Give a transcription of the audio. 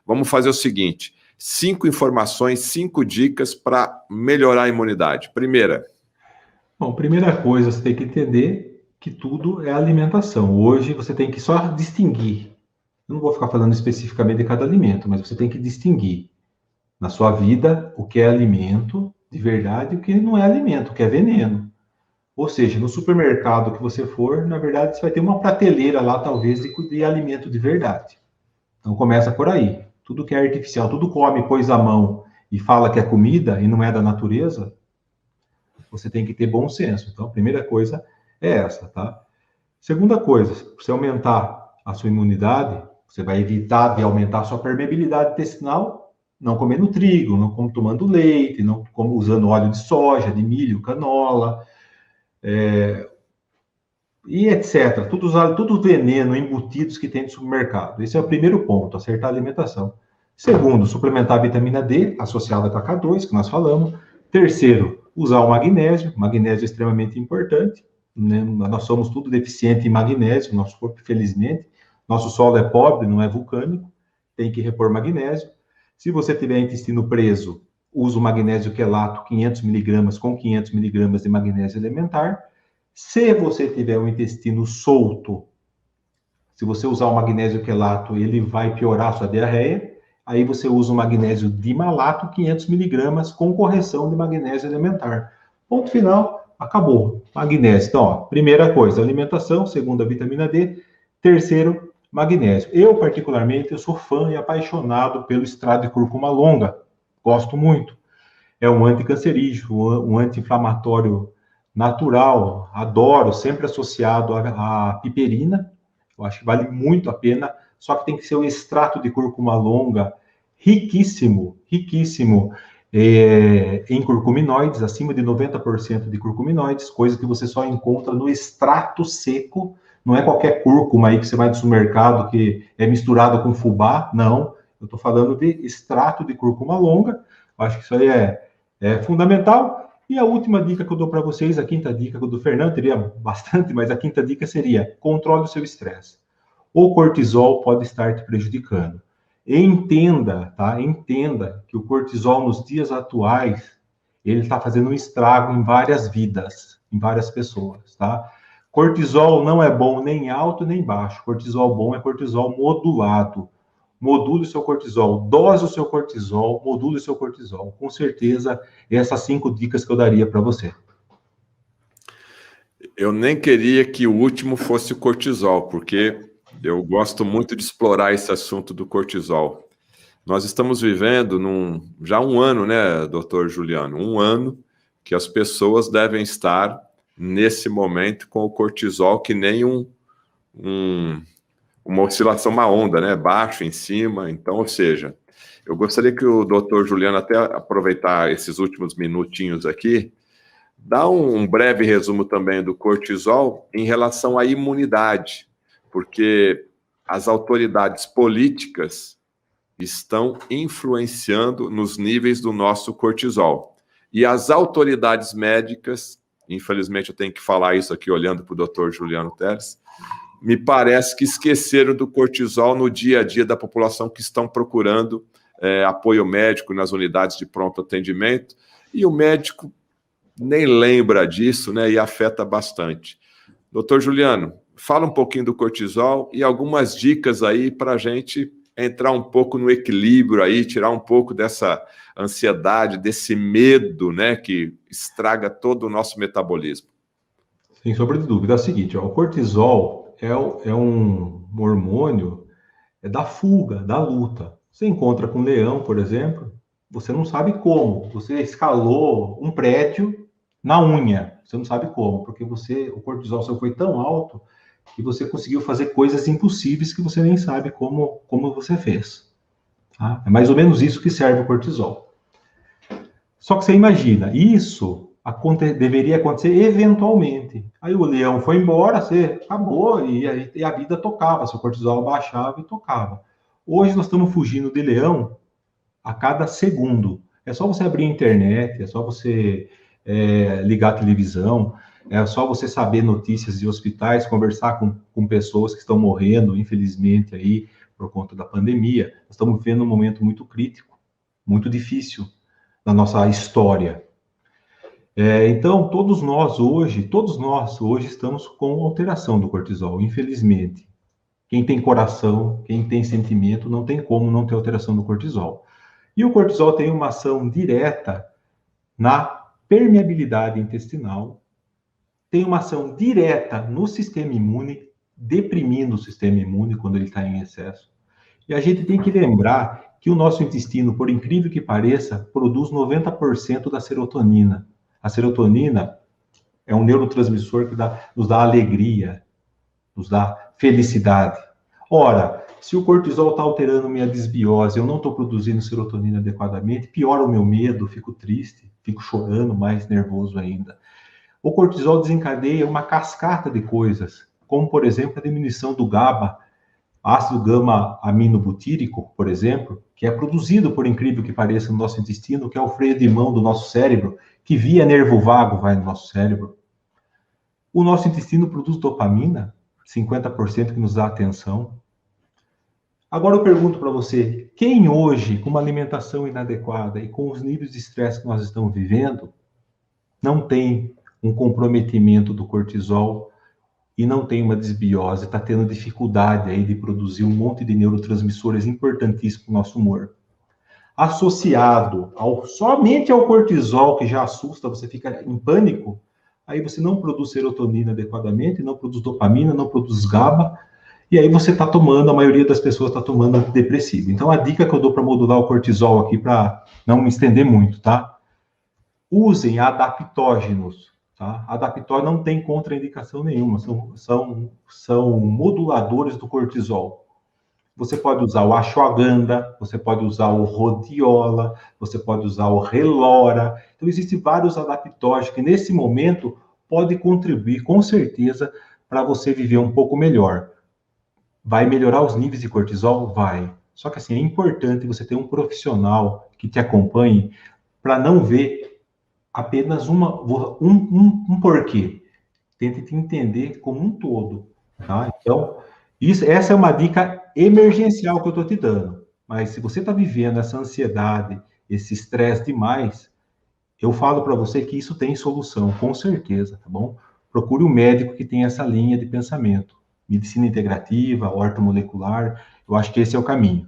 Vamos fazer o seguinte: 5 informações, 5 dicas para melhorar a imunidade. Primeira. Bom, primeira coisa, você tem que entender que tudo é alimentação. Hoje você tem que só distinguir. Eu não vou ficar falando especificamente de cada alimento, mas você tem que distinguir na sua vida o que é alimento de verdade e o que não é alimento, o que é veneno. Ou seja, no supermercado que você for, na verdade, você vai ter uma prateleira lá, talvez, de alimento de verdade. Então, começa por aí. Tudo que é artificial, tudo come, pôs a mão e fala que é comida e não é da natureza, você tem que ter bom senso. Então, a primeira coisa é essa, tá? Segunda coisa, para você aumentar a sua imunidade, você vai evitar de aumentar a sua permeabilidade intestinal, não comendo trigo, não tomando leite, não usando óleo de soja, de milho, canola, e etc. Tudo veneno, embutidos que tem no supermercado. Esse é o primeiro ponto, acertar a alimentação. Segundo, suplementar a vitamina D, associada com a K2, que nós falamos. Terceiro, usar o magnésio. Magnésio é extremamente importante, né? Nós somos tudo deficiente em magnésio, nosso corpo, felizmente. Nosso solo é pobre, não é vulcânico, tem que repor magnésio. Se você tiver intestino preso, usa o magnésio quelato, 500 miligramas com 500 miligramas de magnésio elementar. Se você tiver um intestino solto, se você usar o magnésio quelato, ele vai piorar a sua diarreia. Aí você usa o magnésio dimalato, 500 miligramas, com correção de magnésio elementar. Ponto final, acabou. Magnésio. Então, ó, primeira coisa, alimentação. Segunda, vitamina D. Terceiro, magnésio. Eu, particularmente, eu sou fã e apaixonado pelo extrato de cúrcuma longa. Gosto muito. É um anticancerígeno, um anti-inflamatório natural. Adoro, sempre associado à piperina. Eu acho que vale muito a pena, só que tem que ser um extrato de cúrcuma longa riquíssimo, riquíssimo em curcuminoides, acima de 90% de curcuminoides, coisa que você só encontra no extrato seco, não é qualquer cúrcuma aí que você vai no supermercado que é misturado com fubá, não. Eu estou falando de extrato de cúrcuma longa, eu acho que isso aí é fundamental. E a última dica que eu dou para vocês, a quinta dica que eu dou, Fernando, teria bastante, mas a quinta dica seria: controle o seu estresse. O cortisol pode estar te prejudicando. Entenda, tá? Entenda que o cortisol nos dias atuais, ele está fazendo um estrago em várias vidas, em várias pessoas, tá? Cortisol não é bom nem alto nem baixo. Cortisol bom é cortisol modulado. Module o seu cortisol, dose o seu cortisol, module o seu cortisol. Com certeza, essas 5 dicas que eu daria para você. Eu nem queria que o último fosse o cortisol, porque eu gosto muito de explorar esse assunto do cortisol. Nós estamos vivendo já um ano, né, doutor Juliano? Um ano que as pessoas devem estar, nesse momento, com o cortisol que nem uma oscilação, uma onda, né? Baixo, em cima. Então, ou seja, eu gostaria que o doutor Juliano até aproveitar esses últimos minutinhos aqui, dá um breve resumo também do cortisol em relação à imunidade, porque as autoridades políticas estão influenciando nos níveis do nosso cortisol. E as autoridades médicas, infelizmente eu tenho que falar isso aqui olhando para o doutor Juliano Teles, me parece que esqueceram do cortisol no dia a dia da população que estão procurando apoio médico nas unidades de pronto atendimento, e o médico nem lembra disso, né, e afeta bastante. Doutor Juliano, fala um pouquinho do cortisol e algumas dicas aí para a gente entrar um pouco no equilíbrio aí, tirar um pouco dessa ansiedade, desse medo, né, que estraga todo o nosso metabolismo. Sem sombra de dúvida. É o seguinte, ó, o cortisol é um hormônio da fuga, da luta. Você encontra com um leão, por exemplo, você não sabe como. Você escalou um prédio na unha. Você não sabe como, porque o cortisol seu foi tão alto que você conseguiu fazer coisas impossíveis que você nem sabe como você fez. Tá? É mais ou menos isso que serve o cortisol. Só que você imagina, isso deveria acontecer eventualmente. Aí o leão foi embora, você acabou, e a vida tocava, seu cortisol baixava e tocava. Hoje nós estamos fugindo de leão a cada segundo. É só você abrir a internet, é só você ligar a televisão, é só você saber notícias de hospitais, conversar com pessoas que estão morrendo, infelizmente, aí, por conta da pandemia. Nós estamos vivendo um momento muito crítico, muito difícil na nossa história. Então, todos nós hoje estamos com alteração do cortisol, infelizmente. Quem tem coração, quem tem sentimento, não tem como não ter alteração do cortisol. E o cortisol tem uma ação direta na permeabilidade intestinal, tem uma ação direta no sistema imune, deprimindo o sistema imune quando ele está em excesso. E a gente tem que lembrar que o nosso intestino, por incrível que pareça, produz 90% da serotonina. A serotonina é um neurotransmissor que nos dá alegria, nos dá felicidade. Ora, se o cortisol está alterando minha desbiose, eu não estou produzindo serotonina adequadamente, piora o meu medo, fico triste, fico chorando, mais nervoso ainda. O cortisol desencadeia uma cascata de coisas, como, por exemplo, a diminuição do GABA, ácido gama-aminobutírico, por exemplo, que é produzido, por incrível que pareça, no nosso intestino, que é o freio de mão do nosso cérebro, que via nervo vago vai no nosso cérebro. O nosso intestino produz dopamina, 50% que nos dá atenção. Agora eu pergunto para você, quem hoje, com uma alimentação inadequada e com os níveis de estresse que nós estamos vivendo, não tem um comprometimento do cortisol e não tem uma desbiose, está tendo dificuldade aí de produzir um monte de neurotransmissores importantíssimos para o nosso humor? Associado somente ao cortisol, que já assusta, você fica em pânico, aí você não produz serotonina adequadamente, não produz dopamina, não produz GABA, e aí você está tomando, a maioria das pessoas está tomando antidepressivo. Então, a dica que eu dou para modular o cortisol aqui, para não me estender muito, tá? Usem adaptógenos, tá? Adaptógeno não tem contraindicação nenhuma, são moduladores do cortisol. Você pode usar o ashwagandha, você pode usar o rhodiola, você pode usar o relora. Então, existem vários adaptógenos que, nesse momento, podem contribuir, com certeza, para você viver um pouco melhor. Vai melhorar os níveis de cortisol? Vai. Só que, assim, é importante você ter um profissional que te acompanhe para não ver apenas um porquê. Tente te entender como um todo, tá? Então, essa é uma dica emergencial que eu estou te dando. Mas se você está vivendo essa ansiedade, esse estresse demais, eu falo para você que isso tem solução, com certeza, tá bom? Procure um médico que tenha essa linha de pensamento. Medicina integrativa, ortomolecular, eu acho que esse é o caminho.